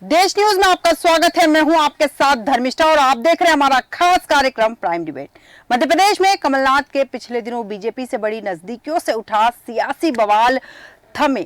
देश न्यूज में आपका स्वागत है। मैं हूं आपके साथ धर्मिष्ठा और आप देख रहे हैं हमारा खास कार्यक्रम प्राइम डिबेट। मध्य प्रदेश में कमलनाथ के पिछले दिनों बीजेपी से बड़ी नजदीकियों से उठा सियासी बवाल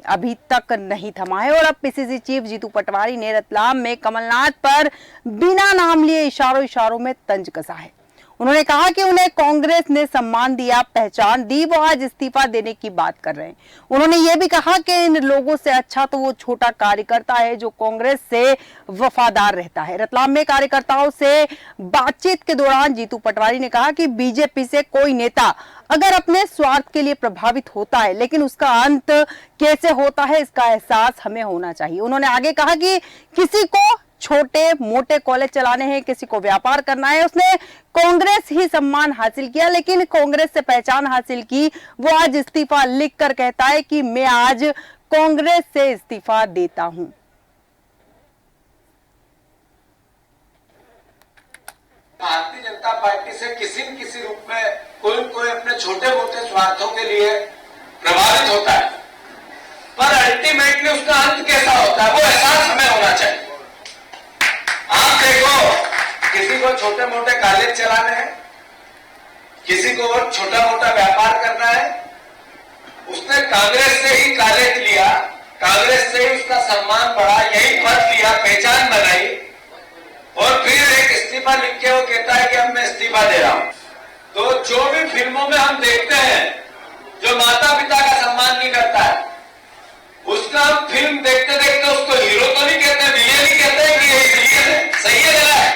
अभी तक नहीं थमा है और अब पीसीसी चीफ जीतू पटवारी ने रतलाम में कमलनाथ पर बिना नाम लिए इशारों में तंज कसा है। उन्होंने कहा कि उन्हें कांग्रेस ने सम्मान दिया, पहचान दी, वो आज इस्तीफा देने की बात कर रहे हैं। उन्होंने ये भी कहा कि इन लोगों से अच्छा तो वो छोटा कार्यकर्ता है जो कांग्रेस से वफादार रहता है। रतलाम में कार्यकर्ताओं से बातचीत के दौरान जीतू पटवारी ने कहा कि बीजेपी से कोई नेता अगर अपने स्वार्थ के लिए प्रभावित होता है, लेकिन उसका अंत कैसे होता है इसका एहसास हमें होना चाहिए। उन्होंने आगे कहा कि किसी को छोटे मोटे कॉलेज चलाने हैं, किसी को व्यापार करना है। उसने कांग्रेस ही सम्मान हासिल किया, लेकिन कांग्रेस से पहचान हासिल की। वो आज इस्तीफा लिखकर कहता है कि मैं आज कांग्रेस से इस्तीफा देता हूं। भारतीय जनता पार्टी से किसी न किसी रूप में कोई अपने छोटे मोटे स्वार्थों के लिए प्रभावित होता है, पर अल्टीमेटली उसका अंत कैसा होता है वो एहसास हमें होना चाहिए। आप देखो, किसी को छोटे मोटे कॉलेज चलाने हैं, किसी को छोटा मोटा व्यापार करना है। उसने कांग्रेस से ही कॉलेज लिया, कांग्रेस से ही उसका सम्मान बढ़ा, यही पद लिया, पहचान बनाई और फिर एक इस्तीफा लिख के वो कहता है कि अब मैं इस्तीफा दे रहा हूं। तो जो भी फिल्मों में हम देखते हैं जो माता पिता का सम्मान नहीं करता है, उसका हम फिल्म देखते देखते उसको हीरो तो नहीं कहते, विलेन नहीं कहते कि ये विलेन है, सही है गलत है।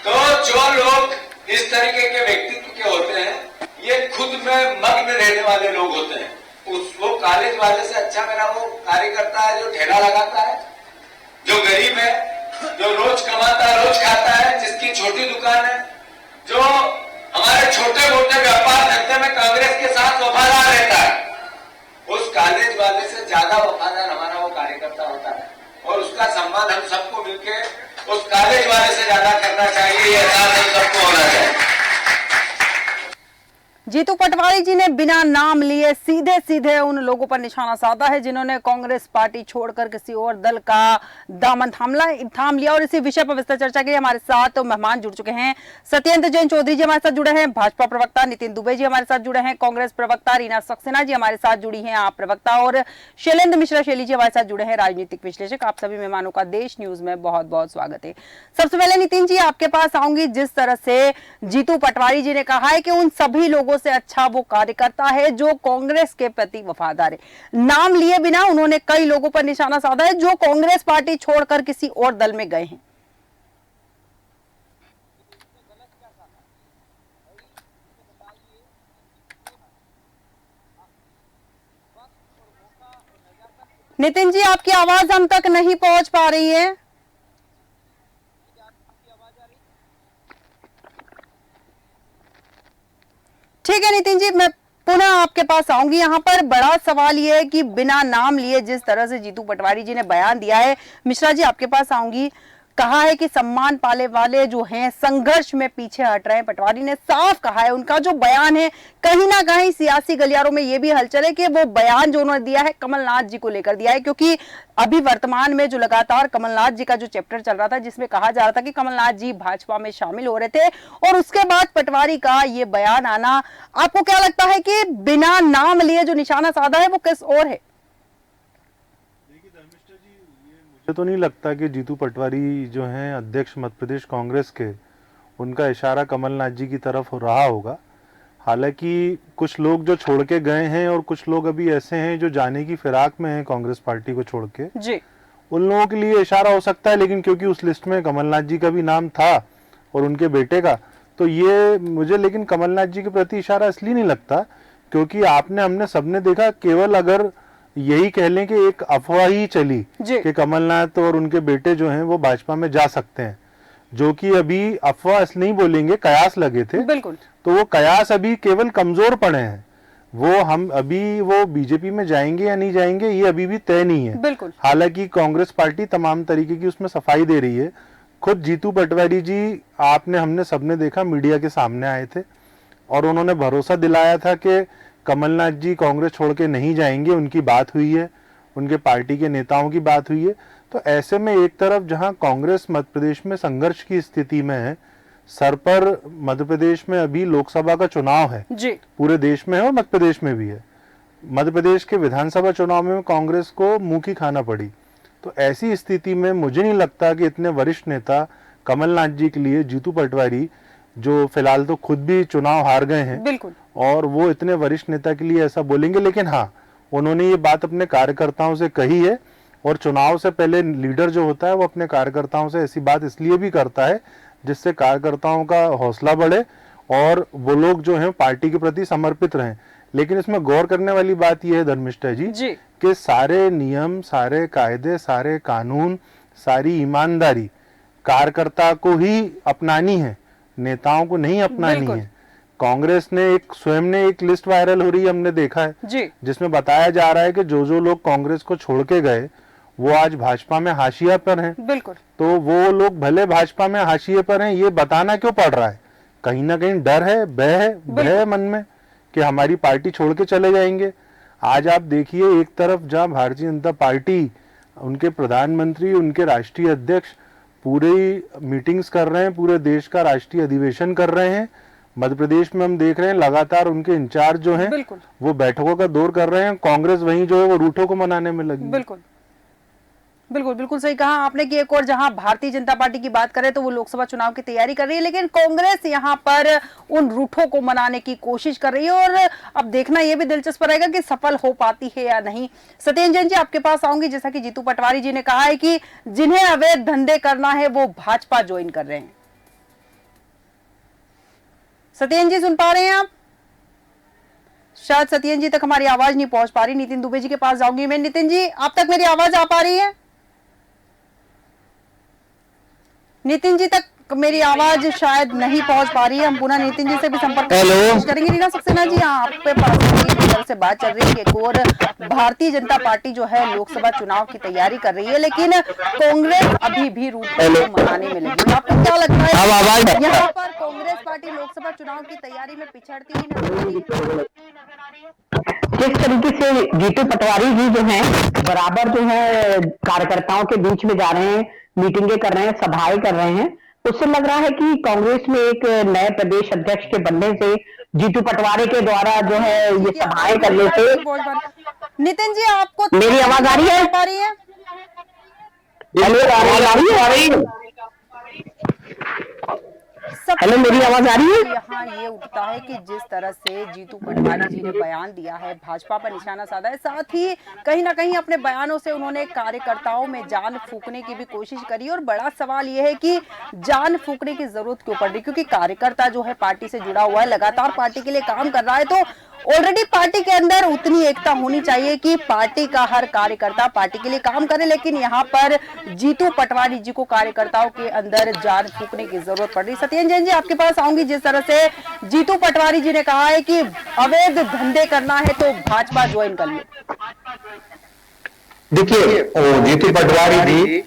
तो जो लोग इस तरीके के व्यक्तित्व के होते हैं, ये खुद में मग्न रहने वाले लोग होते हैं। वो कॉलेज वाले से अच्छा मेरा वो कार्यकर्ता है जो ठेला लगाता है, जो गरीब है, जो रोज कमाता है, रोज खाता है, जिसकी छोटी दुकान है, जो हमारे छोटे मोटे व्यापार धंधे में कांग्रेस के साथ वफादार रहता है। उस कॉलेज वाले से ज्यादा वफादार हमारा वो कार्यकर्ता होता है और उसका सम्मान हम सबको मिलके उस कॉलेज वाले से ज्यादा करना चाहिए। ये एहसास हम सबको होना चाहिए। जीतू पटवारी जी ने बिना नाम लिए सीधे सीधे उन लोगों पर निशाना साधा है जिन्होंने कांग्रेस पार्टी छोड़कर किसी और दल का दामन थाम लिया। और इसी विषय पर विस्तार चर्चा के लिए हमारे साथ मेहमान जुड़ चुके हैं। सत्येंद्र जैन चौधरी जी हमारे साथ जुड़े हैं, भाजपा प्रवक्ता नितिन दुबे जी हमारे साथ जुड़े हैं, कांग्रेस प्रवक्ता रीना सक्सेना जी हमारे साथ जुड़ी है, आप प्रवक्ता, और शैलेंद्र मिश्रा शैली जी हमारे साथ जुड़े हैं, राजनीतिक विश्लेषक। आप सभी मेहमानों का देश न्यूज में बहुत बहुत स्वागत है। सबसे पहले नितिन जी आपके पास आऊंगी। जिस तरह से जीतू पटवारी जी ने कहा है कि उन सभी लोगों से अच्छा वो कार्यकर्ता है जो कांग्रेस के प्रति वफादार है, नाम लिए बिना उन्होंने कई लोगों पर निशाना साधा है जो कांग्रेस पार्टी छोड़कर किसी और दल में गए हैं। नितिन जी आपकी आवाज हम तक नहीं पहुंच पा रही है। ठीक है नितिन जी, मैं पुनः आपके पास आऊंगी। यहाँ पर बड़ा सवाल ये है कि बिना नाम लिए जिस तरह से जीतू पटवारी जी ने बयान दिया है, मिश्रा जी आपके पास आऊंगी, कहा है कि सम्मान पाने वाले जो हैं संघर्ष में पीछे हट रहे हैं। पटवारी ने साफ कहा है, उनका जो बयान है कहीं ना कहीं सियासी गलियारों में ये भी हलचल है कि वो बयान जो उन्होंने दिया है कमलनाथ जी को लेकर दिया है, क्योंकि अभी वर्तमान में जो लगातार कमलनाथ जी का जो चैप्टर चल रहा था जिसमें कहा जा रहा था कि कमलनाथ जी भाजपा में शामिल हो रहे थे, और उसके बाद पटवारी का ये बयान आना, आपको क्या लगता है कि बिना नाम लिए जो निशाना साधा है वो किस और है? मुझे तो नहीं लगता कि जीतू पटवारी जो हैं अध्यक्ष मध्य प्रदेश कांग्रेस के, उनका इशारा कमलनाथ जी की तरफ हो रहा होगा। हालांकि कुछ लोग जो छोड़ के गए हैं और कुछ लोग अभी ऐसे हैं जो जाने की फिराक में हैं कांग्रेस पार्टी को छोड़ के जी, उन लोगों के लिए इशारा हो सकता है। लेकिन क्योंकि उस लिस्ट में कमलनाथ जी का भी नाम था और उनके बेटे का, तो ये मुझे लेकिन कमलनाथ जी के प्रति इशारा इसलिए नहीं लगता क्योंकि हमने सबने देखा, केवल अगर यही कह लें कि एक अफवाह ही चली कि कमलनाथ और उनके बेटे जो हैं वो भाजपा में जा सकते हैं, जो कि अभी अफवाह इसलिए नहीं बोलेंगे, कयास लगे थे, बिल्कुल, तो वो कयास अभी केवल कमजोर पड़े हैं। वो हम अभी वो बीजेपी में जाएंगे या नहीं जाएंगे ये अभी भी तय नहीं है, बिल्कुल। हालांकि कांग्रेस पार्टी तमाम तरीके की उसमें सफाई दे रही है। खुद जीतू पटवारी जी हमने सबने देखा, मीडिया के सामने आए थे और उन्होंने भरोसा दिलाया था कि कमलनाथ जी कांग्रेस छोड़ के नहीं जाएंगे। उनकी बात हुई है, उनके पार्टी के नेताओं की बात हुई है। तो ऐसे में एक तरफ जहां कांग्रेस मध्य प्रदेश में संघर्ष की स्थिति में है, सर पर मध्य प्रदेश में अभी लोकसभा का चुनाव है जी, पूरे देश में है और मध्य प्रदेश में भी है। मध्य प्रदेश के विधानसभा चुनाव में कांग्रेस को मुंह की खाना पड़ी। तो ऐसी स्थिति में मुझे नहीं लगता कि इतने वरिष्ठ नेता कमलनाथ जी के लिए जीतू पटवारी, जो फिलहाल तो खुद भी चुनाव हार गए हैं, बिल्कुल, और वो इतने वरिष्ठ नेता के लिए ऐसा बोलेंगे। लेकिन हाँ, उन्होंने ये बात अपने कार्यकर्ताओं से कही है, और चुनाव से पहले लीडर जो होता है वो अपने कार्यकर्ताओं से ऐसी बात इसलिए भी करता है जिससे कार्यकर्ताओं का हौसला बढ़े और वो लोग जो हैं पार्टी के प्रति समर्पित रहें। लेकिन इसमें गौर करने वाली बात यह है धर्मिष्ठा जी कि सारे नियम, सारे कायदे, सारे कानून, सारी ईमानदारी कार्यकर्ता को ही अपनानी है, नेताओं को नहीं अपनानी है। कांग्रेस ने स्वयं ने एक लिस्ट वायरल हो रही है, हमने देखा है जी, जिसमें बताया जा रहा है कि जो जो लोग कांग्रेस को छोड़ के गए वो आज भाजपा में हाशिया पर हैं। बिल्कुल, तो वो लोग भले भाजपा में हाशिए पर हैं, ये बताना क्यों पड़ रहा है? कहीं ना कहीं डर है, भय है मन में कि हमारी पार्टी छोड़ के चले जाएंगे। आज आप देखिए, एक तरफ जहां भारतीय जनता पार्टी, उनके प्रधानमंत्री, उनके राष्ट्रीय अध्यक्ष पूरी मीटिंग्स कर रहे हैं, पूरे देश का राष्ट्रीय अधिवेशन कर रहे हैं। मध्य प्रदेश में हम देख रहे हैं लगातार उनके इंचार्ज जो हैं वो बैठकों का दौर कर रहे हैं। कांग्रेस वहीं जो है वो रूठों को मनाने में लगी। बिल्कुल बिल्कुल बिल्कुल सही कहा आपने कि एक और जहां भारतीय जनता पार्टी की बात करें तो वो लोकसभा चुनाव की तैयारी कर रही है, लेकिन कांग्रेस यहां पर उन रूठों को मनाने की कोशिश कर रही है। और अब देखना यह भी दिलचस्प रहेगा कि सफल हो पाती है या नहीं। सत्येंद्र जैन जी, आपके पास आऊंगी। जैसा कि जीतू पटवारी जी ने कहा है कि जिन्हें अवैध धंधे करना है वो भाजपा ज्वाइन कर रहे हैं। सत्येंद्र जी सुन पा रहे हैं आप? शायद सत्येंद्र जी तक हमारी आवाज नहीं पहुंच पा रही। नितिन दुबे जी के पास जाऊंगी मैं। नितिन जी, आप तक मेरी आवाज आ पा रही है? नितिन जी तक मेरी आवाज शायद नहीं पहुंच पा रही है। हम पुनः नितिन जी से भी संपर्क करेंगे। रीना सक्सेना जी, हाँ, आपके पास से बात चल रही है कि एक और भारतीय जनता पार्टी जो है लोकसभा चुनाव की तैयारी कर रही है, लेकिन कांग्रेस अभी भी रूठों को मनाने में लगी है। आपको क्या लगता है यहाँ पर कांग्रेस पार्टी लोकसभा चुनाव की तैयारी में पिछड़ती ही नजर? जिस तरीके से जीतू पटवारी जी जो हैं बराबर जो है कार्यकर्ताओं के बीच में जा रहे हैं, मीटिंगें कर रहे हैं, सभाएं कर रहे हैं, उससे लग रहा है कि कांग्रेस में एक नए प्रदेश अध्यक्ष के बनने से, जीतू पटवारी के द्वारा जो है ये सभाएं करने से। नितिन जी, आपको मेरी आवाज आ रही है? हेलो, मेरी आवाज आ रही है? यहाँ ये उठता है कि जिस तरह से जीतू पटवारी जी ने बयान दिया है, भाजपा पर निशाना साधा है, साथ ही कहीं ना कहीं अपने बयानों से उन्होंने कार्यकर्ताओं में जान फूंकने की भी कोशिश करी। और बड़ा सवाल ये है कि जान फूंकने की जरूरत क्यों पड़ रही? क्योंकि कार्यकर्ता जो है पार्टी से जुड़ा हुआ है, लगातार पार्टी के लिए काम कर रहा है, तो ऑलरेडी पार्टी के अंदर उतनी एकता होनी चाहिए कि पार्टी का हर कार्यकर्ता पार्टी के लिए काम करे। लेकिन यहाँ पर जीतू पटवारी जी को कार्यकर्ताओं के अंदर जान फूंकने की जरूरत पड़ रही। सत्येंद्र जैन जी, आपके पास आऊंगी। जिस तरह से जीतू पटवारी जी ने कहा है कि अवैध धंधे करना है तो भाजपा ज्वाइन कर लो। देखिए, जीतू पटवारी जी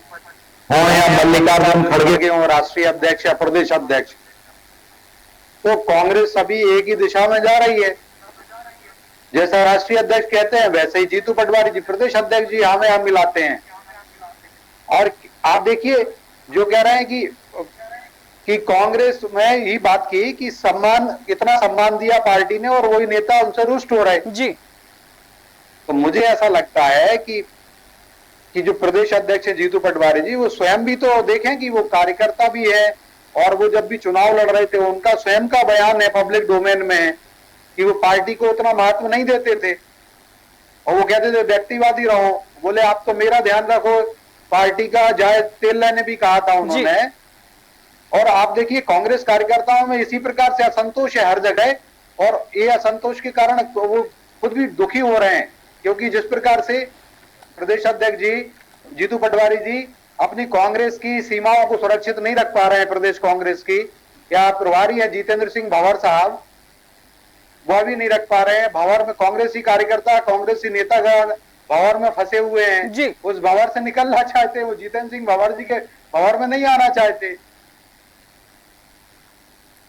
हो या मल्लिकार्जुन खड़गे के हो राष्ट्रीय अध्यक्ष या प्रदेश अध्यक्ष, तो कांग्रेस अभी एक ही दिशा में जा रही है। जैसा राष्ट्रीय अध्यक्ष कहते हैं वैसे ही जीतू पटवारी जी प्रदेश अध्यक्ष जी हमें हम मिलाते हैं। और आप देखिए, जो कह रहे हैं कि कांग्रेस में ही बात की कि इतना सम्मान दिया पार्टी ने और वही नेता उनसे रुष्ट हो रहे जी। तो मुझे ऐसा लगता है कि जो प्रदेश अध्यक्ष है जीतू पटवारी जी, वो स्वयं भी तो देखें कि वो कार्यकर्ता भी है, और वो जब भी चुनाव लड़ रहे थे उनका स्वयं का बयान है पब्लिक डोमेन में है कि वो पार्टी को उतना महत्व नहीं देते थे और वो कहते थे व्यक्तिवादी रहो। बोले आप तो मेरा ध्यान रखो, पार्टी का जाए तेल लेने भी कहा था उन्होंने। और आप देखिए, कांग्रेस कार्यकर्ताओं में इसी प्रकार से असंतोष है हर जगह, और ये असंतोष के कारण वो खुद भी दुखी हो रहे हैं, क्योंकि जिस प्रकार से प्रदेश अध्यक्ष जी जीतू पटवारी जी अपनी कांग्रेस की सीमाओं को सुरक्षित नहीं रख पा रहे हैं, प्रदेश कांग्रेस की, या प्रभारी है जितेंद्र सिंह भंवर साहब, वह भी नहीं रख पा रहे हैं। भंवर में कांग्रेसी कार्यकर्ता, कांग्रेसी नेतागण भंवर में फंसे हुए हैं, उस भंवर से निकलना चाहते, वो जितेंद्र सिंह भंवर जी के भंवर में नहीं आना चाहते।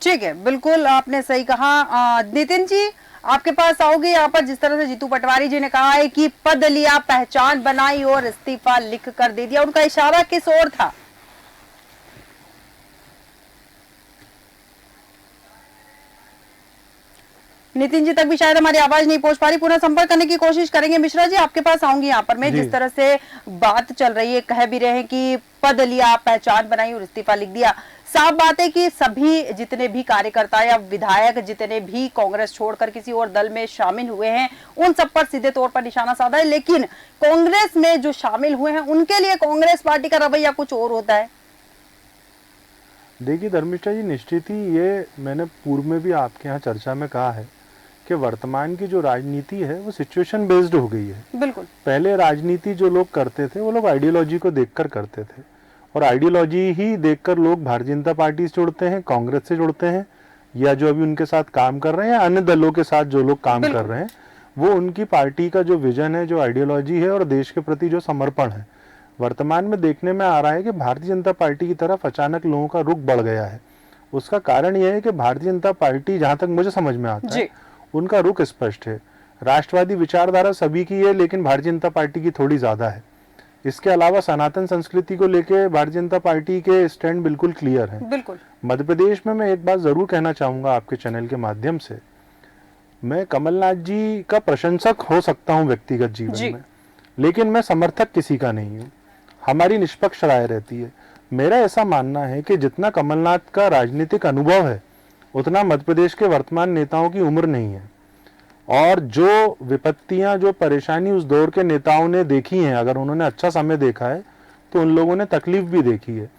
ठीक है, बिल्कुल आपने सही कहा। नितिन जी, आपके पास आओगे यहाँ पर। जिस तरह से जीतू पटवारी जी ने कहा है कि पद लिया, पहचान बनाई और इस्तीफा लिख कर दे दिया, उनका इशारा किस ओर था? नितिन जी तक भी शायद हमारी आवाज नहीं पहुंच पा रही, पुनः संपर्क करने की कोशिश करेंगे। मिश्रा जी आपके पास आऊंगी यहाँ पर मैं। जिस तरह से बात चल रही है, कह भी रहे हैं कि पद लिया, पहचान बनाई और इस्तीफा लिख दिया, साफ बात है कि सभी जितने भी कार्यकर्ता या विधायक जितने भी कांग्रेस छोड़कर किसी और दल में शामिल हुए हैं, उन सब पर सीधे तौर पर निशाना साधा है। लेकिन कांग्रेस में जो शामिल हुए हैं उनके लिए कांग्रेस पार्टी का रवैया कुछ और होता है। देखिए धर्मिष्ठा जी, निश्चित ही ये मैंने पूर्व में भी आपके यहाँ चर्चा में कहा है कि वर्तमान की जो राजनीति है वो सिचुएशन बेस्ड हो गई है। बिल्कुल। पहले राजनीति जो लोग करते थे वो लोग आइडियोलॉजी को देखकर करते थे, और आइडियोलॉजी ही देखकर लोग भारतीय जनता पार्टी से जुड़ते हैं, कांग्रेस से जुड़ते हैं, या जो अभी उनके साथ काम कर रहे हैं या अन्य दलों के साथ जो लोग काम कर रहे हैं, वो उनकी पार्टी का जो विजन है, जो आइडियोलॉजी है और देश के प्रति जो समर्पण है, वर्तमान में देखने में आ रहा है कि भारतीय जनता पार्टी की तरफ अचानक लोगों का रुख बढ़ गया है। उसका कारण यह है कि भारतीय जनता पार्टी, जहां तक मुझे समझ में आता है, उनका रुख स्पष्ट है। राष्ट्रवादी विचारधारा सभी की है, लेकिन भारतीय जनता पार्टी की थोड़ी ज्यादा है। इसके अलावा सनातन संस्कृति को लेकर भारतीय जनता पार्टी के स्टैंड बिल्कुल क्लियर है। बिल्कुल। मध्य प्रदेश में मैं एक बात जरूर कहना चाहूंगा आपके चैनल के माध्यम से, मैं कमलनाथ जी का प्रशंसक हो सकता हूं व्यक्तिगत जीवन में, लेकिन मैं समर्थक किसी का नहीं हूं। हमारी निष्पक्ष राय रहती है। मेरा ऐसा मानना है कि जितना कमलनाथ का राजनीतिक अनुभव है, उतना मध्य प्रदेश के वर्तमान नेताओं की उम्र नहीं है, और जो विपत्तियां, जो परेशानी उस दौर के नेताओं ने देखी हैं, अगर उन्होंने अच्छा समय देखा है तो उन लोगों ने तकलीफ भी देखी है।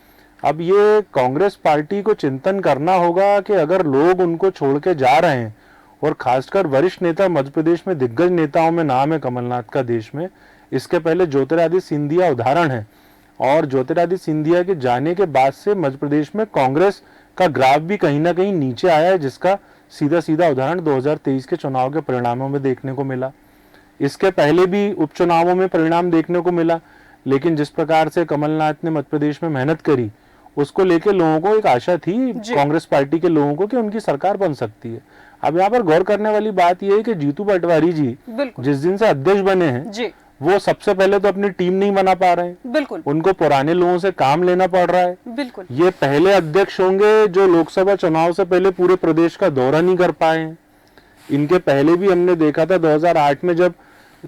अब ये कांग्रेस पार्टी को चिंतन करना होगा कि अगर लोग उनको छोड़ के जा रहे हैं, और खासकर वरिष्ठ नेता, मध्य प्रदेश में दिग्गज नेताओं में नाम है कमलनाथ का देश में। इसके पहले ज्योतिरादित्य सिंधिया उदाहरण है, और ज्योतिरादित्य सिंधिया के जाने के बाद से मध्य प्रदेश में कांग्रेस का ग्राफ भी कहीं ना कहीं नीचे आया है, जिसका सीधा सीधा उदाहरण 2023 के चुनाव के परिणामों में देखने को मिला। इसके पहले भी उपचुनावों में परिणाम देखने को मिला, लेकिन जिस प्रकार से कमलनाथ ने मध्य प्रदेश में मेहनत करी, उसको लेकर लोगों को एक आशा थी, कांग्रेस पार्टी के लोगों को, कि उनकी सरकार बन सकती है। अब यहाँ पर गौर करने वाली बात यह है कि जीतू पटवारी जी जिस दिन से अध्यक्ष बने हैं, वो सबसे पहले तो अपनी टीम नहीं बना पा रहे हैं। बिल्कुल। उनको पुराने लोगों से काम लेना पड़ रहा है। बिल्कुल। ये पहले अध्यक्ष होंगे जो लोकसभा चुनाव से पहले पूरे प्रदेश का दौरा नहीं कर पाए हैं। इनके पहले भी हमने देखा था 2008 में जब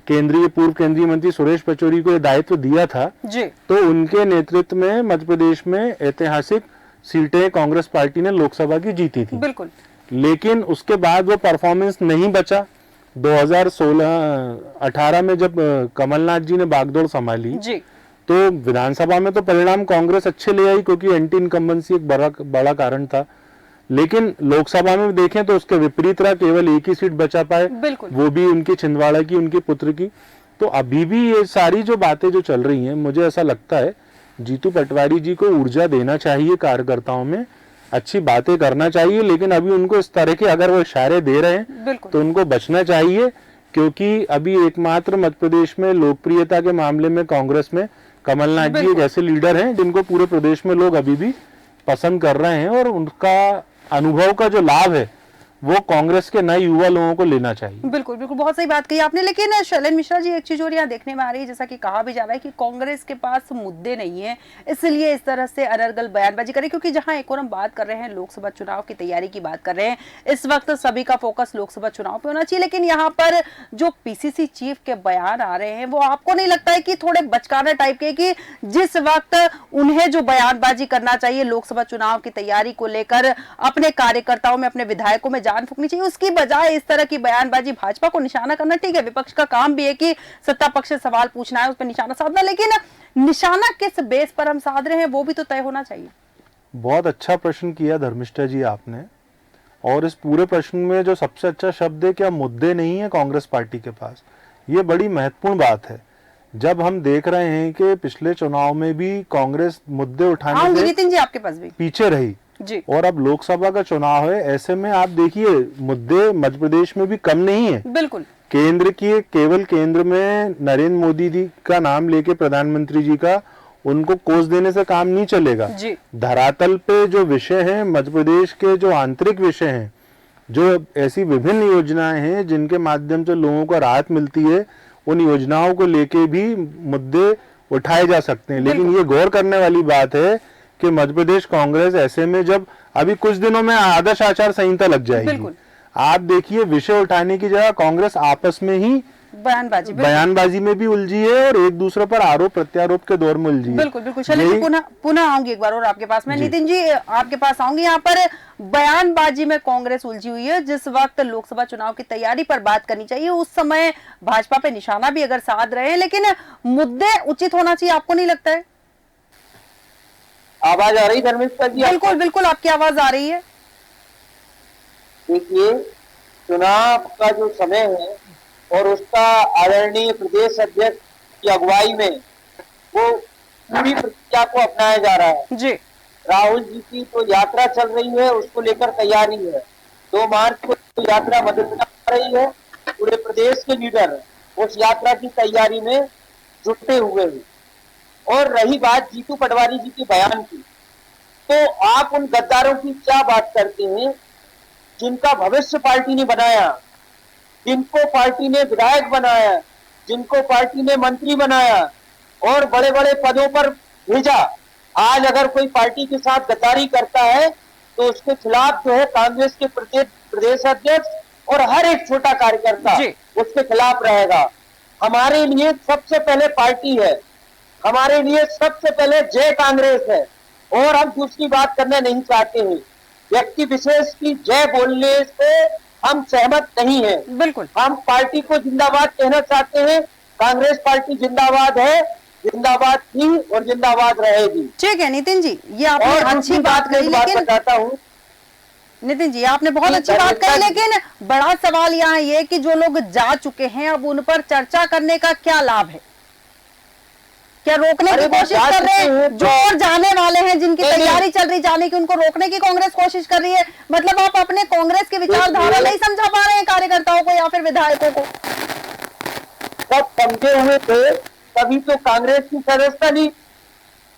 पूर्व केंद्रीय मंत्री सुरेश पचौरी को यह दायित्व दिया था जी, तो उनके नेतृत्व में मध्य प्रदेश में ऐतिहासिक सीटें कांग्रेस पार्टी ने लोकसभा की जीती थी। बिल्कुल। लेकिन उसके बाद वो परफॉर्मेंस नहीं बचा। 2016-18 में जब कमलनाथ जी ने बागडोर संभाली जी, तो विधानसभा में तो परिणाम कांग्रेस अच्छे ले आई, क्योंकि एंटी इनकम्बेंसी एक बड़ा कारण था। लेकिन लोकसभा में देखें तो उसके विपरीत रहा, केवल एक ही सीट बचा पाए, वो भी उनकी छिंदवाड़ा की, उनके पुत्र की। तो अभी भी ये सारी जो बातें जो चल रही हैं, मुझे ऐसा लगता है जीतू पटवारी जी को ऊर्जा देना चाहिए, कार्यकर्ताओं में अच्छी बातें करना चाहिए, लेकिन अभी उनको इस तरह के अगर वो इशारे दे रहे हैं तो उनको बचना चाहिए, क्योंकि अभी एकमात्र मध्य प्रदेश में लोकप्रियता के मामले में कांग्रेस में कमलनाथ जी एक ऐसे लीडर हैं जिनको पूरे प्रदेश में लोग अभी भी पसंद कर रहे हैं, और उनका अनुभव का जो लाभ है वो कांग्रेस के नए युवा लोगों को लेना चाहिए। बिल्कुल बिल्कुल, बहुत सही बात कही आपने। लेकिन शैलेंद्र मिश्रा जी, एक चीज और यहाँ देखने में आ रही है, जैसा कि कहा भी जा रहा है कि कांग्रेस के पास मुद्दे नहीं है, इसलिए इस तरह से अनर्गल बयानबाजी करें। क्योंकि जहां एक और हम बात कर रहे हैं, लोकसभा चुनाव की तैयारी की बात कर रहे हैं, इस वक्त सभी का फोकस लोकसभा चुनाव पे होना चाहिए। लेकिन यहाँ पर जो पीसीसी चीफ के बयान आ रहे हैं, वो आपको नहीं लगता है कि थोड़े बचकाना टाइप के, कि जिस वक्त उन्हें जो बयानबाजी करना चाहिए लोकसभा चुनाव की तैयारी को लेकर, अपने कार्यकर्ताओं में, अपने विधायकों में जान फूकनी चाहिए, उसकी बजाय इस तरह की बयानबाजी भाजपा को निशाना करना? ठीक है, विपक्ष का काम भी है कि सत्ता पक्ष से सवाल पूछना है, उस पर निशाना साधना, लेकिन निशाना किस बेस पर हम साध रहे हैं वो भी तो तय होना चाहिए। बहुत अच्छा प्रश्न किया धर्मिष्ठा जी आपने, और इस पूरे प्रश्न में जो सबसे अच्छा शब्द है, क्या मुद्दे नहीं है कांग्रेस पार्टी के पास, ये बड़ी महत्वपूर्ण बात है। जब हम देख रहे हैं कि पिछले चुनाव में भी कांग्रेस मुद्दे उठाने से नितिन जी आपके पास भी पीछे रही जी, और अब लोकसभा का चुनाव है, ऐसे में आप देखिए मुद्दे मध्य प्रदेश में भी कम नहीं है। बिल्कुल। केवल केंद्र में नरेंद्र मोदी जी का नाम लेके, प्रधानमंत्री जी का, उनको कोस देने से काम नहीं चलेगा जी। धरातल पे जो विषय हैं, मध्य प्रदेश के जो आंतरिक विषय हैं, जो ऐसी विभिन्न योजनाएं हैं जिनके माध्यम से लोगों को राहत मिलती है, उन योजनाओं को लेके भी मुद्दे उठाए जा सकते हैं। लेकिन ये गौर करने वाली बात है कि मध्य प्रदेश कांग्रेस ऐसे में, जब अभी कुछ दिनों में आदर्श आचार संहिता लग जाएगी, आप देखिए विषय उठाने की जगह कांग्रेस आपस में ही बयानबाजी में भी उलझी है और एक दूसरे पर आरोप प्रत्यारोप के दौर में उलझी है। बिल्कुल बिल्कुल। चलिए पुनः आऊंगी एक बार और आपके पास। मैं नितिन जी आपके पास आऊंगी। यहाँ पर बयानबाजी में कांग्रेस उलझी हुई है। जिस वक्त लोकसभा चुनाव की तैयारी पर बात करनी चाहिए, उस समय भाजपा पे निशाना भी अगर साध रहे हैं, लेकिन मुद्दे उचित होना चाहिए, आपको नहीं लगता है? आवाज आ रही धर्मेश जी? बिल्कुल बिल्कुल, आपकी आवाज आ रही है। देखिए, चुनाव का जो समय है और उसका आदरणीय प्रदेश अध्यक्ष की अगुवाई में वो पूरी प्रक्रिया को अपनाया जा रहा है जी। राहुल जी की तो यात्रा चल रही है, उसको लेकर तैयारी है। 2 मार्च को तो यात्रा मध्य प्रदेश रही है, पूरे प्रदेश के लीडर उस यात्रा की तैयारी में जुटे हुए हैं। और रही बात जीतू पटवारी जी के बयान की, तो आप उन गद्दारों की क्या बात करते हैं जिनका भविष्य पार्टी ने बनाया, जिनको पार्टी ने विधायक बनाया, जिनको पार्टी ने मंत्री बनाया और बड़े बड़े पदों पर भेजा। आज अगर कोई पार्टी के साथ गद्दारी करता है तो उसके खिलाफ जो है कांग्रेस के प्रदेश अध्यक्ष और हर एक छोटा कार्यकर्ता उसके खिलाफ रहेगा। हमारे लिए सबसे पहले पार्टी है, हमारे लिए सबसे पहले जय कांग्रेस है और हम दूसरी बात करना नहीं चाहते हैं। व्यक्ति विशेष की जय बोलने से हम सहमत नहीं हैं। बिल्कुल, हम पार्टी को जिंदाबाद कहना चाहते हैं। कांग्रेस पार्टी जिंदाबाद है, जिंदाबाद थी और जिंदाबाद रहेगी। ठीक है नितिन जी, ये आपने अच्छी बात कही, लेकिन बताता हूँ नितिन जी आपने बहुत अच्छी बात कही, लेकिन बड़ा सवाल यहाँ ये कि जो लोग जा चुके हैं अब उन पर चर्चा करने का क्या लाभ है? क्या रोकने की कोशिश कर रहे हैं? जो और जाने वाले हैं, जिनकी तैयारी चल रही जाने की, उनको रोकने की कांग्रेस कोशिश कर रही है? मतलब आप अपने कांग्रेस की विचारधारा नहीं समझा पा रहे हैं कार्यकर्ताओं को या फिर विधायकों को? सब समझे हुए थे तभी तो कांग्रेस की सदस्यता ली।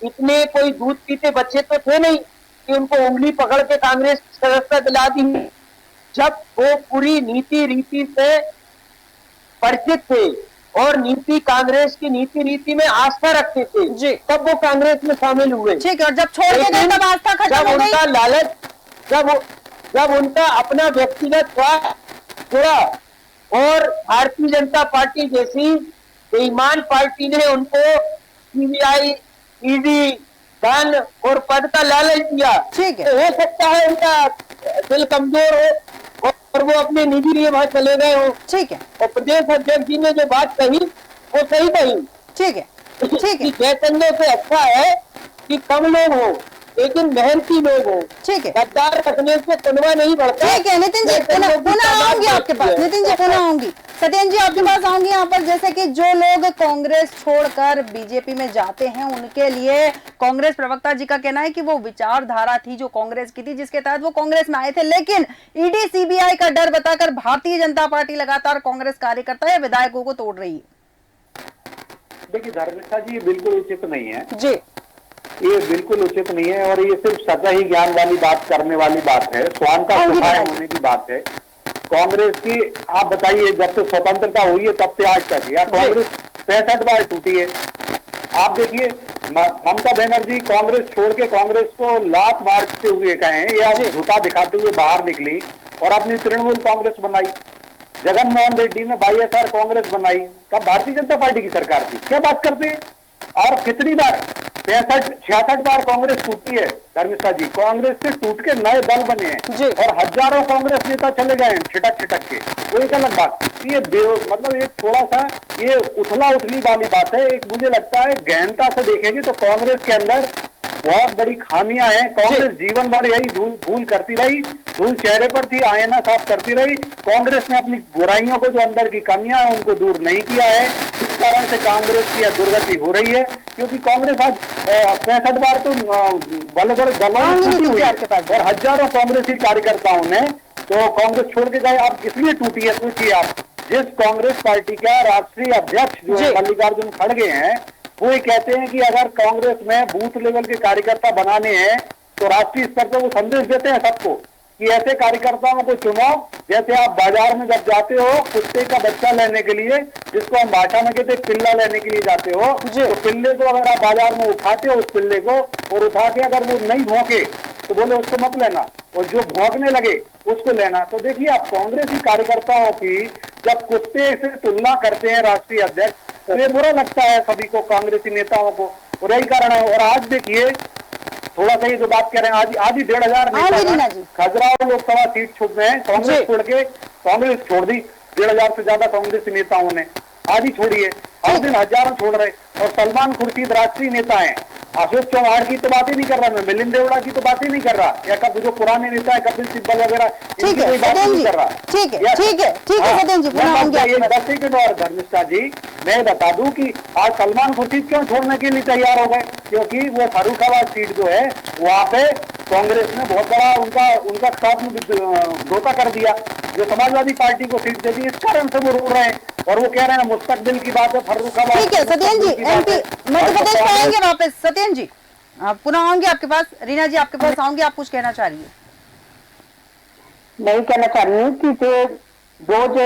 इतने कोई दूध पीते बच्चे तो थे नहीं कि उनको उंगली पकड़ के कांग्रेस की सदस्यता दिला दी। जब वो पूरी नीति रीति से परिचित थे और नीति कांग्रेस की नीति रीति में आस्था रखते थे, तब वो कांग्रेस में शामिल हुए। ठीक है, और जब छोड़ के गए तब आस्था खत्म हो गई। उनका लालच, जब उनका अपना व्यक्तिगत स्वार्थ जुड़ा और भारतीय जनता पार्टी जैसी बेईमान पार्टी ने उनको सीबीआई, ईडी, धन और पद का लालच दिया, ठीक है, तो हो सकता है उनका दिल कमजोर हो और वो अपने निजी लिए वहां चले गए हो। ठीक है, और प्रदेश अध्यक्ष जी ने जो बात कही वो सही कही। ठीक है, ठीक है। जयचंद्र से अच्छा है कि कम लोग हो लेकिन मेहनती लोग हो। ठीक है, गद्दार रखने से कुनवा नहीं बढ़ता। ठीक है नितिन जी, पुनः आऊंगी आपके पास। नितिन जी पुनः आऊंगी। सत्येंद्र जी आपके पास आऊंगी यहाँ पर। जैसे कि जो लोग कांग्रेस छोड़कर बीजेपी में जाते हैं, उनके लिए कांग्रेस प्रवक्ता जी का कहना है कि वो विचारधारा थी जो कांग्रेस की थी, जिसके तहत वो कांग्रेस में आए थे, लेकिन ईडी सीबीआई का डर बताकर भारतीय जनता पार्टी लगातार कांग्रेस कार्यकर्ता या विधायकों को तोड़ रही है। देखिए धर्मिष्ठा जी, ये बिल्कुल उचित नहीं है जी, ये बिल्कुल उचित नहीं है और ये सिर्फ सजा ही ज्ञान वाली बात करने वाली बात है, स्वान का सफाया होने की बात है कांग्रेस की। आप बताइए, जब से स्वतंत्रता हुई है तब से आज तक या कांग्रेस 65 बार टूटी है। आप देखिए, ममता बनर्जी कांग्रेस छोड़ के कांग्रेस को लात मारते हुए कहें या झूठा दिखाते हुए बाहर निकली और अपनी तृणमूल कांग्रेस बनाई। जगन मोहन रेड्डी ने वाईएसआर कांग्रेस बनाई। कब भारतीय जनता पार्टी की सरकार थी? क्या बात करते हैं? और कितनी बार 66 बार कांग्रेस टूटी है धर्मिष्ठा जी। कांग्रेस से टूट के नए दल बने हैं और हजारों कांग्रेस नेता चले गए हैं छिटक छिटक के। वो एक अलग बात, ये मतलब एक थोड़ा सा ये उथला उथली वाली बात है। एक मुझे लगता है गहनता से देखेंगे तो कांग्रेस के अंदर बहुत बड़ी खामियां हैं। कांग्रेस जीवन भर यही भूल करती रही, धूल चेहरे पर थी, आईना साफ करती रही। कांग्रेस ने अपनी बुराइयों को, जो अंदर की कमियां हैं, उनको दूर नहीं किया है। इस कारण से कांग्रेस की दुर्गति हो रही है, क्योंकि कांग्रेस आज 65 बार तो बड़े बड़े दलों में टूटी हुई है और हजारों कांग्रेसी कार्यकर्ताओं ने तो कांग्रेस छोड़ के गए। आप इसलिए टूटी है, सोचिए आप, जिस कांग्रेस पार्टी का राष्ट्रीय अध्यक्ष जो है मल्लिकार्जुन खड़गे हैं, वो ये कहते हैं कि अगर कांग्रेस में बूथ लेवल के कार्यकर्ता बनाने हैं तो राष्ट्रीय स्तर पर वो संदेश देते हैं सबको कि ऐसे कार्यकर्ताओं को चुनो जैसे आप बाजार में जब जाते हो कुत्ते का बच्चा लेने के लिए, जिसको हम भाषा में कहते हैं पिल्ला लेने के लिए जाते हो, तो पिल्ले को अगर आप बाजार में उठाते हो उस पिल्ले को और उठा के अगर वो नहीं भौंके तो बोले उसको मत लेना, और जो भौंकने लगे उसको लेना। तो देखिए आप कांग्रेसी कार्यकर्ताओं की जब कुत्ते से तुलना करते हैं राष्ट्रीय अध्यक्ष तो ये बुरा लगता है सभी को, कांग्रेसी नेताओं को, और यही कारण है। और आज देखिए थोड़ा सा ये जो बात कह रहे हैं, आज ही 1,500 नेता खजुराहो लोकसभा सीट छूट गए हैं, कांग्रेस छोड़ के, कांग्रेस छोड़ दी 1,500 से ज्यादा कांग्रेसी नेताओं ने आज ही छोड़ी है, हर दिन हजारों छोड़ रहे। और सलमान खुर्शीद राष्ट्रीय नेता है, अशोक चौहान की तो बात ही नहीं कर रहा मैं, मिलिंद देवड़ा की तो बात ही नहीं कर रहा, या कब जो पुराने नेता है कपिल सिब्बल वगैरह इनकी कोई बात नहीं कर रहा। ठीक है सत्येंद्र जी, बस सेकंड और धर्मिष्ठा जी मैं बता दूं कि आज सलमान खुर्शीद क्यों छोड़ने के लिए तैयार हो गए, क्योंकि वो फर्रुखाबाद सीट जो है वहां पे कांग्रेस ने बहुत बड़ा उनका साथ में धोखा कर दिया, जो समाजवादी पार्टी को सीट दे दी, इस कारण से वो रो रहे हैं और वो कह रहे हैं मुस्तकबिल की बात है फर्रुखाबाद। ठीक है सत्येंद्र जी, एमपी मध्य प्रदेश में आएंगे वापस। सत्येंद्र जी आप पुनः आऊंगे आपके पास, रीना जी आपके पास आऊंगे, आप कुछ कहना चाह रही है? नहीं कहना चाह रही हूँ कि जो रोज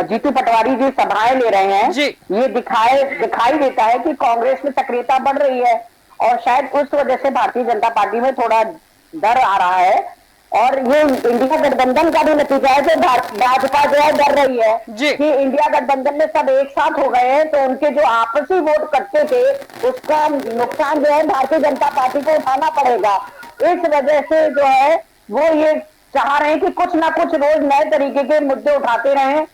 जीतू पटवारी जी सभाएं ले रहे हैं ये दिखाई देता है कि कांग्रेस में सक्रियता बढ़ रही है, और शायद उस वजह से भारतीय जनता पार्टी में थोड़ा डर आ रहा है, और ये इंडिया गठबंधन का भी नतीजा है कि भाजपा जो है डर रही है कि इंडिया गठबंधन में सब एक साथ हो गए हैं तो उनके जो आपसी वोट करते थे उसका नुकसान जो है भारतीय जनता पार्टी को उठाना पड़ेगा। इस वजह से जो है वो ये चाह रहे हैं कि कुछ ना कुछ रोज नए तरीके के मुद्दे उठाते रहें,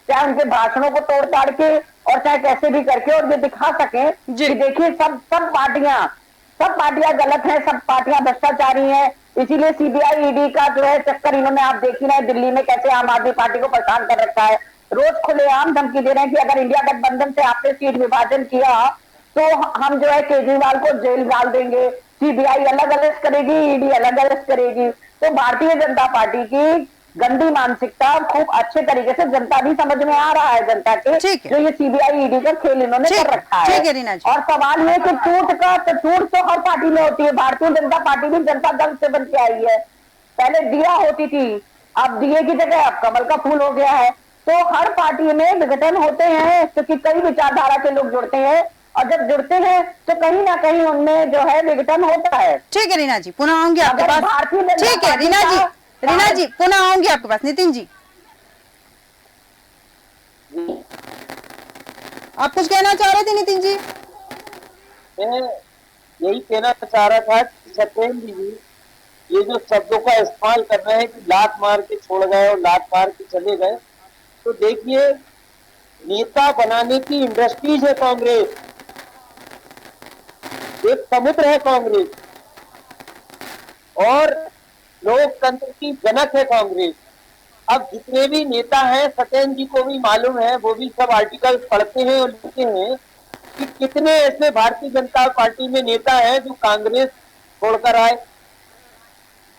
चाहे उनके भाषणों को तोड़ ताड़ के और चाहे कैसे भी करके, और ये दिखा सकें कि देखिए सब पार्टियां गलत हैं, सब पार्टियां भ्रष्टाचारी हैं। इसीलिए सीबीआई ईडी का जो है चक्कर इन्होंने आप देख ही रहे हैं दिल्ली में कैसे आम आदमी पार्टी को परेशान कर रखा है, रोज खुलेआम धमकी दे रहे हैं कि अगर इंडिया गठबंधन से आपने सीट विभाजन किया तो हम जो है केजरीवाल को जेल डाल देंगे, सीबीआई अलग अरेस्ट करेगी, ईडी अलग अरेस्ट करेगी। तो भारतीय जनता पार्टी की गंदी मानसिकता खूब अच्छे तरीके से जनता भी समझ में आ रहा है, जनता के जो ये सीबीआई ईडी का खेल इन्होंने कर रखा है। और सवाल ये कि टूट तो हर पार्टी में होती है, भारतीय जनता पार्टी भी जनता दल से बन के आई है, पहले दिया होती थी, अब दिए की जगह अब कमल का फूल हो गया है। तो हर पार्टी में विघटन होते हैं क्योंकि कई विचारधारा के लोग जुड़ते हैं, और जब जुड़ते हैं तो कहीं ना कहीं उनमें जो है विघटन होता है। ठीक है रीना जी, पुनः आऊंगी आपके पास। ठीक है रीना जी पुनः आऊंगी आपके पास। नितिन जी आप कुछ कहना चाह रहे थे? नितिन जी मैं यही कहना चाह रहा था कि सत्येंद्र जी ये जो शब्दों का इस्तेमाल कर रहे हैं कि लात मार के छोड़ गए और लात मार के चले गए, तो देखिए नेता बनाने की इंडस्ट्रीज है कांग्रेस, एक समुद्र है कांग्रेस, और लोकतंत्र की जनक है कांग्रेस। अब जितने भी नेता हैं सत्येंद्र जी को भी मालूम है, वो भी सब आर्टिकल पढ़ते हैं और लिखते हैं कि कितने ऐसे भारतीय जनता पार्टी में नेता हैं जो कांग्रेस छोड़कर आए,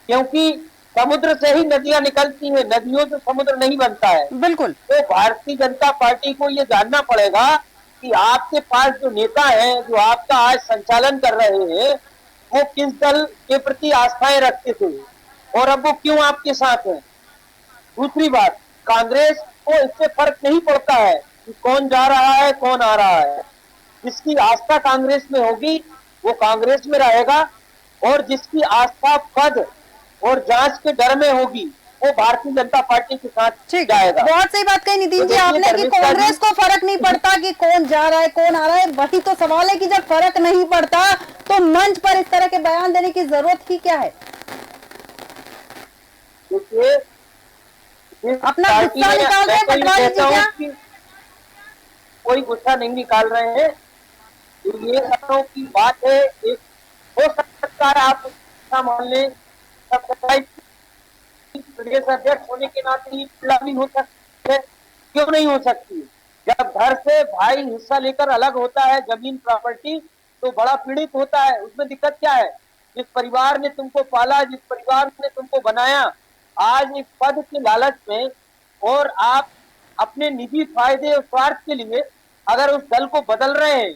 क्योंकि समुद्र से ही नदियां निकलती हैं, नदियों से समुद्र नहीं बनता है। बिल्कुल। तो भारतीय जनता पार्टी को ये जानना पड़ेगा कि आपके पास जो नेता हैं जो आपका आज संचालन कर रहे हैं वो किस दल के प्रति आस्थाएं रखते थे और अब वो क्यों आपके साथ हैं। दूसरी बात, कांग्रेस को इससे फर्क नहीं पड़ता है कि कौन जा रहा है कौन आ रहा है, जिसकी आस्था कांग्रेस में होगी वो कांग्रेस में रहेगा, और जिसकी आस्था पद और जांच के डर में होगी वो भारतीय जनता पार्टी के साथ जाएगा। बहुत सही बात कही नितिन जी आपने कि कांग्रेस को फर्क नहीं पड़ता कि कौन जा रहा है कौन आ रहा है। वही तो सवाल है कि जब फर्क नहीं पड़ता तो मंच पर इस तरह के बयान देने की जरूरत ही क्या है? अपना गुस्सा निकाल रहे हैं पटवारी जी क्या? कोई गुस्सा नहीं निकाल रहे हैं, ये सबों की बात है। एक हो सकता है आप गुस्सा मान लें, प्रदेश अध्यक्ष होने के नाते ही गुलामी हो सकती है, क्यों नहीं हो सकती? जब घर से भाई हिस्सा लेकर अलग होता है जमीन प्रॉपर्टी तो बड़ा पीड़ित होता है, उसमें दिक्कत क्या है? जिस परिवार ने तुमको पाला, जिस परिवार ने तुमको बनाया, आज इस पद के लालच में और आप अपने निजी फायदे और स्वार्थ के लिए अगर उस दल को बदल रहे हैं,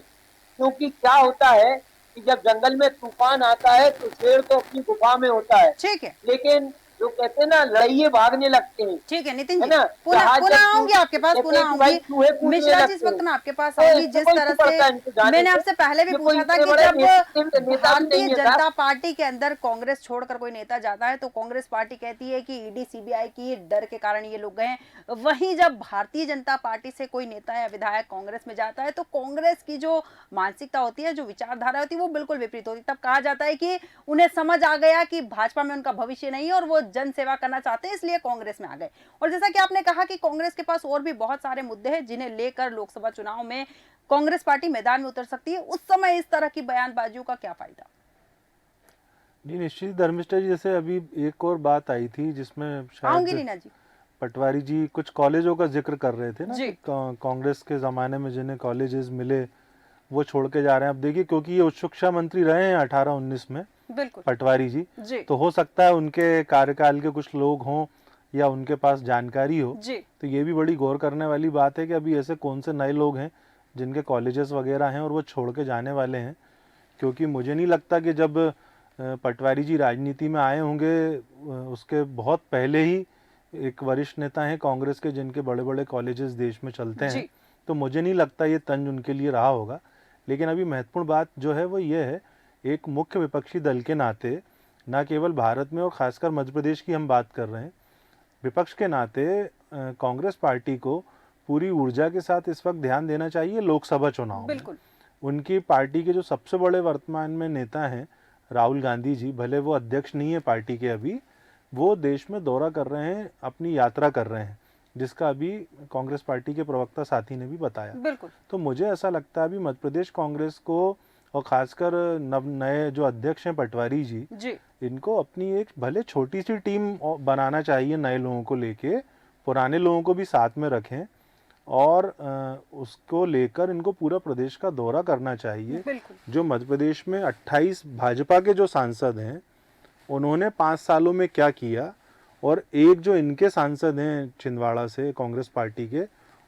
क्योंकि क्या होता है कि जब जंगल में तूफान आता है तो शेर तो अपनी गुफा में होता है, ठीक है, लेकिन जो कहते हैं ना लड़ाइये भागने लगते हैं। ठीक है नितिन है जी, ना? पुनः जहाँ पुनः जब आऊंगी आपके पास, कहते पुनः हैं कि भाई आऊंगी चूहे कूदने मिश्रा जी, इस लगते वक्त हैं। मैं आपके पास तो आऊंगी। इससे जिस कोई तरह पड़ता है इनको से जाने मैंने से। आपसे पहले भी ये पूछा कोई था इतने कि बड़े जब नेता भी भारतीय नहीं है जनता साहब। पार्टी के अंदर कांग्रेस छोड़कर कोई नेता जाता है तो कांग्रेस पार्टी कहती है कि ईडी सीबीआई की डर के कारण ये लोग गए हैं। वहीं जब भारतीय जनता पार्टी से कोई नेता या विधायक कांग्रेस में जाता है तो कांग्रेस की जो मानसिकता होती है, जो विचारधारा होती है, वो बिल्कुल विपरीत होती है। तब कहा जाता है कि उन्हें समझ आ गया कि भाजपा में उनका भविष्य नहीं है और वो जन सेवा करना चाहते हैं, इसलिए कांग्रेस में आ गए। और जैसा कि आपने कहा कि कांग्रेस के पास और भी बहुत सारे मुद्दे हैं जिन्हें लेकर लोकसभा चुनाव में कांग्रेस पार्टी मैदान में उतर सकती है। उस समय इस तरह की बयानबाजियों का क्या फायदा? जी निश्चित धर्मिष्ठा जी, जैसे अभी एक और बात आई थी जिसमें आऊंगी शायद रीना जी। पटवारी जी कुछ कॉलेजों का जिक्र कर रहे थे ना जी। कि कांग्रेस के ज़माने में जिन्हें कॉलेजेस मिले वो छोड़ के जा रहे हैं। अब देखिए, क्योंकि ये उच्च शिक्षा मंत्री रहे हैं 18-19 में बिल्कुल पटवारी जी, जी तो हो सकता है उनके कार्यकाल के कुछ लोग हों या उनके पास जानकारी हो। जी तो ये भी बड़ी गौर करने वाली बात है कि अभी ऐसे कौन से नए लोग हैं जिनके कॉलेजेस वगैरह हैं और वो छोड़ के जाने वाले हैं। क्योंकि मुझे नहीं लगता कि जब पटवारी जी राजनीति में आए होंगे उसके बहुत पहले ही एक वरिष्ठ नेता हैं कांग्रेस के जिनके बड़े बड़े कॉलेजेस देश में चलते हैं। जी। तो मुझे नहीं लगता ये तंज उनके लिए रहा होगा। लेकिन अभी महत्वपूर्ण बात जो है वो ये है, एक मुख्य विपक्षी दल के नाते, न केवल भारत में और खासकर मध्य प्रदेश की हम बात कर रहे हैं, विपक्ष के नाते कांग्रेस पार्टी को पूरी ऊर्जा के साथ इस वक्त ध्यान देना चाहिए लोकसभा चुनाव में। बिल्कुल उनकी पार्टी के जो सबसे बड़े वर्तमान में नेता हैं राहुल गांधी जी, भले वो अध्यक्ष नहीं है पार्टी के अभी, वो देश में दौरा कर रहे हैं, अपनी यात्रा कर रहे हैं, जिसका अभी कांग्रेस पार्टी के प्रवक्ता साथी ने भी बताया। बिल्कुल तो मुझे ऐसा लगता है अभी मध्य प्रदेश कांग्रेस को और खासकर नए जो अध्यक्ष हैं पटवारी जी, जी इनको अपनी एक भले छोटी सी टीम बनाना चाहिए नए लोगों को लेके, पुराने लोगों को भी साथ में रखें और उसको लेकर इनको पूरा प्रदेश का दौरा करना चाहिए। बिल्कुल जो मध्य प्रदेश में 28 भाजपा के जो सांसद हैं उन्होंने 5 सालों में क्या किया, और एक जो इनके सांसद हैं छिंदवाड़ा से कांग्रेस पार्टी के,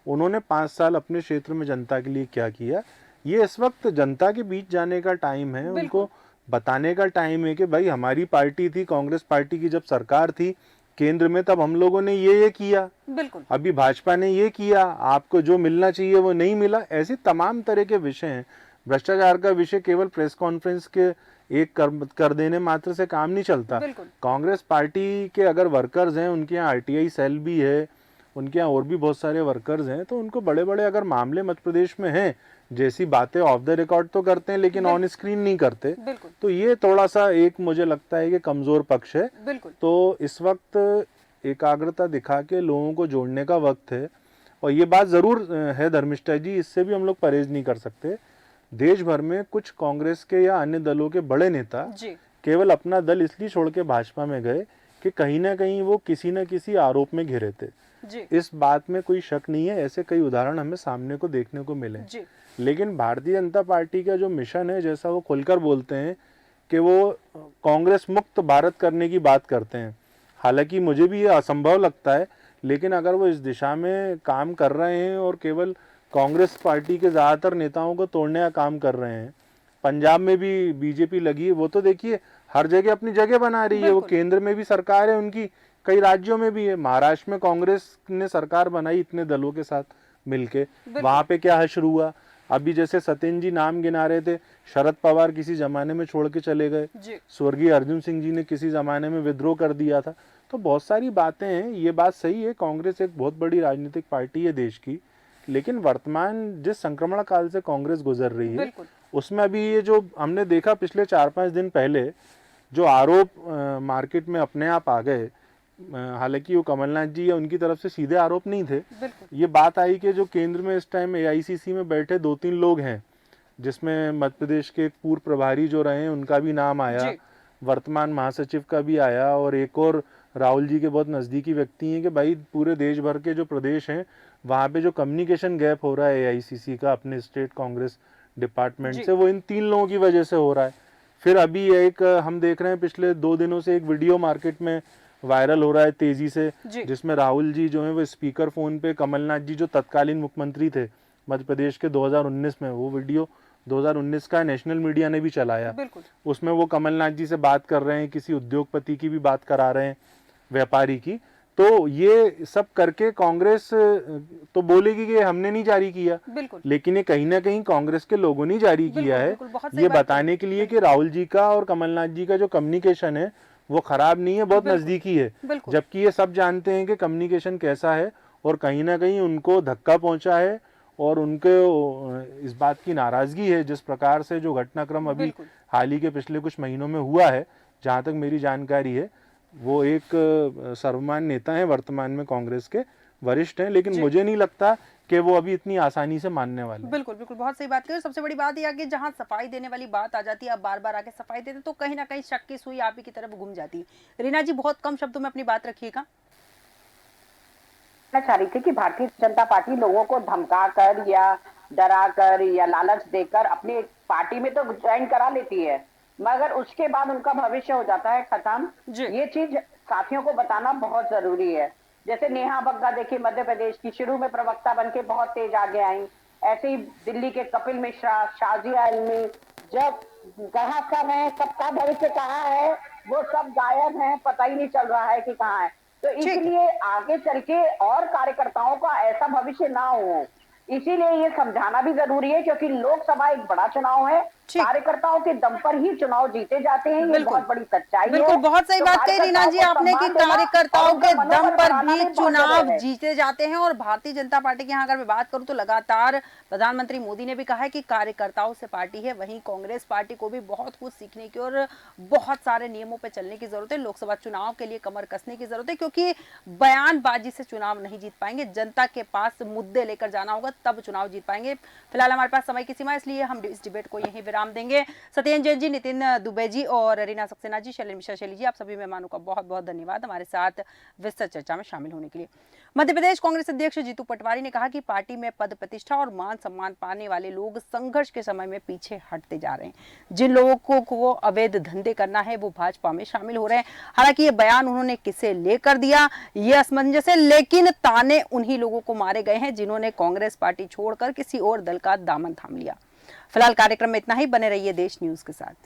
उन्होंने 5 साल अपने क्षेत्र में जनता के लिए क्या किया, ये इस वक्त जनता के बीच जाने का टाइम है। उनको बताने का टाइम है कि भाई हमारी पार्टी थी, कांग्रेस पार्टी की जब सरकार थी केंद्र में, तब हम लोगों ने ये किया, बिल्कुल अभी भाजपा ने ये किया, आपको जो मिलना चाहिए वो नहीं मिला। ऐसे तमाम तरह के विषय हैं। भ्रष्टाचार का विषय केवल प्रेस कॉन्फ्रेंस के एक कर देने मात्र से काम नहीं चलता। कांग्रेस पार्टी के अगर वर्कर्स हैं, उनके यहाँ आरटीआई सेल भी है, उनके यहाँ और भी बहुत सारे वर्कर्स हैं, तो उनको बड़े बड़े अगर मामले मध्य प्रदेश में हैं, जैसी बातें ऑफ द रिकॉर्ड तो करते हैं लेकिन ऑन स्क्रीन नहीं करते, तो ये थोड़ा सा एक मुझे लगता है कि कमजोर पक्ष है। तो इस वक्त एकाग्रता दिखा के लोगों को जोड़ने का वक्त है। और ये बात जरूर है धर्मिष्ठा जी, इससे भी हम लोग परहेज नहीं कर सकते, देश भर में कुछ कांग्रेस के या अन्य दलों के बड़े नेता केवल अपना दल इसलिए छोड़ के भाजपा में गए कि कहीं ना कहीं वो किसी न किसी आरोप में घिरे थे। इस बात में कोई शक नहीं है, ऐसे कई उदाहरण हमें सामने को देखने को मिले। लेकिन भारतीय जनता पार्टी का जो मिशन है, जैसा वो खुलकर बोलते हैं कि वो कांग्रेस मुक्त भारत करने की बात करते हैं, हालांकि मुझे भी ये असंभव लगता है, लेकिन अगर वो इस दिशा में काम कर रहे हैं और केवल कांग्रेस पार्टी के ज़्यादातर नेताओं को तोड़ने का काम कर रहे हैं, पंजाब में भी बीजेपी लगी है, वो तो देखिए हर जगह अपनी जगह बना रही है, वो केंद्र में भी सरकार है उनकी, कई राज्यों में भी है, महाराष्ट्र में कांग्रेस ने सरकार बनाई इतने दलों के साथ मिलके, वहां पे क्या हश्र हुआ। अभी जैसे सत्येंद्र जी नाम गिना रहे थे, शरद पवार किसी जमाने में छोड़ के चले गए, स्वर्गीय अर्जुन सिंह जी ने किसी जमाने में विद्रोह कर दिया था। तो बहुत सारी बातें हैं, ये बात सही है, कांग्रेस एक बहुत बड़ी राजनीतिक पार्टी है देश की, लेकिन वर्तमान जिस संक्रमण काल से कांग्रेस गुजर रही है उसमें अभी ये जो हमने देखा पिछले 4-5 दिन पहले जो आरोप मार्केट में अपने आप आ गए, हालांकि वो कमलनाथ जी या उनकी तरफ से सीधे आरोप नहीं थे, ये बात आई कि जो केंद्र में इस टाइम एआईसीसी में बैठे 2-3 लोग हैं, जिसमें मध्य प्रदेश के एक पूर्व प्रभारी जो रहे हैं उनका भी नाम आया, वर्तमान महासचिव का भी आया, और एक और राहुल जी के बहुत नज़दीकी व्यक्ति हैं कि भाई पूरे देश भर के जो प्रदेश हैं वहाँ पे जो कम्युनिकेशन गैप हो रहा है एआईसीसी का अपने स्टेट कांग्रेस डिपार्टमेंट से, वो इन 3 लोगों की वजह से हो रहा है। फिर अभी एक हम देख रहे हैं पिछले 2 दिनों से एक वीडियो मार्केट में वायरल हो रहा है तेजी से, जिसमें राहुल जी जो है वो स्पीकर फोन पे कमलनाथ जी जो तत्कालीन मुख्यमंत्री थे मध्य प्रदेश के 2019 में, वो वीडियो 2019 का नेशनल मीडिया ने भी चलाया, उसमें वो कमलनाथ जी से बात कर रहे हैं, किसी उद्योगपति की भी बात करा रहे हैं, व्यापारी की, तो ये सब करके कांग्रेस तो बोलेगी कि हमने नहीं जारी किया, बिल्कुल लेकिन ये कहीं ना कहीं कांग्रेस के लोगों ने जारी किया है, बिल्कुल, बहुत सही ये बात बताने के लिए कि राहुल जी का और कमलनाथ जी का जो कम्युनिकेशन है वो खराब नहीं है, बहुत नजदीकी है। बिल्कुल। जबकि ये सब जानते हैं कि कम्युनिकेशन कैसा है, और कहीं ना कहीं उनको धक्का पहुंचा है और उनको इस बात की नाराजगी है जिस प्रकार से जो घटनाक्रम अभी हाल ही के पिछले कुछ महीनों में हुआ है। जहां तक मेरी जानकारी है, वो एक सर्वमान्य नेता है, वर्तमान में कांग्रेस के वरिष्ठ हैं, लेकिन मुझे नहीं लगता कि वो अभी इतनी आसानी से मानने वाले हैं। बिल्कुल बिल्कुल, बहुत सही बात कही। सबसे बड़ी बात यह है कि जहां सफाई देने वाली बात आ जाती है, आप बार बार आके सफाई देते तो कहीं ना कहीं शक की सुई आप ही की तरफ घूम जाती है। रीना जी, बहुत कम शब्दों में अपनी बात रखिएगा। मैं चाह रही थी कि भारतीय जनता पार्टी लोगों को धमका कर या डरा कर या लालच देकर अपनी पार्टी में तो ज्वाइन करा लेती है, मगर उसके बाद उनका भविष्य हो जाता है खत्म। ये चीज साथियों को बताना बहुत जरूरी है। जैसे नेहा बग्गा देखिए, मध्य प्रदेश की शुरू में प्रवक्ता बनके बहुत तेज आगे आई, ऐसे ही दिल्ली के कपिल मिश्रा, शाजिया इल्मी, जब कहाँ सब है, सबका भविष्य कहाँ है, वो सब गायब हैं, पता ही नहीं चल रहा है कि कहाँ है। तो इसलिए आगे चल के और कार्यकर्ताओं का ऐसा भविष्य ना हो, इसीलिए ये समझाना भी जरूरी है, क्योंकि लोकसभा एक बड़ा चुनाव है, कार्यकर्ताओं के दम पर ही चुनाव जीते जाते हैं, ये बहुत बड़ी सच्चाई बिल्कुल, है। बहुत सही बात कही रीना जी आपने कि कार्यकर्ताओं के दम पर भी चुनाव जीते जाते हैं। और भारतीय जनता पार्टी की यहाँ अगर मैं बात करूं तो लगातार प्रधानमंत्री मोदी ने भी कहा है कि कार्यकर्ताओं से पार्टी है, वहीं कांग्रेस पार्टी को भी बहुत कुछ सीखने की और बहुत सारे नियमों पर चलने की जरूरत है। लोकसभा चुनाव के लिए कमर कसने की जरूरत है, क्योंकि बयानबाजी से चुनाव नहीं जीत पाएंगे, जनता के पास मुद्दे लेकर जाना होगा तब चुनाव जीत पाएंगे। फिलहाल हमारे पास समय की सीमा, इसलिए हम इस डिबेट को यहीं विराम देंगे। सत्येंद्र जैन जी, नितिन दुबे जी और रीना सक्सेना जी, शैलेंद्र मिश्रा शैली जी, आप सभी मेहमानों का बहुत बहुत धन्यवाद हमारे साथ विस्तृत चर्चा में शामिल होने के लिए। मध्य प्रदेश कांग्रेस अध्यक्ष जीतू पटवारी ने कहा कि पार्टी में पद प्रतिष्ठा और मान सम्मान पाने वाले लोग संघर्ष के समय में पीछे हटते जा रहे हैं। जिन लोगों को अवैध धंधे करना है वो भाजपा में शामिल हो रहे हैं। हालांकि ये बयान उन्होंने किसे लेकर दिया ये असमंजस है, लेकिन ताने उन्हीं लोगों को मारे गए हैं जिन्होंने कांग्रेस पार्टी छोड़कर किसी और दल का दामन थाम लिया। फिलहाल कार्यक्रम में इतना ही। बने रहिए देश न्यूज के साथ।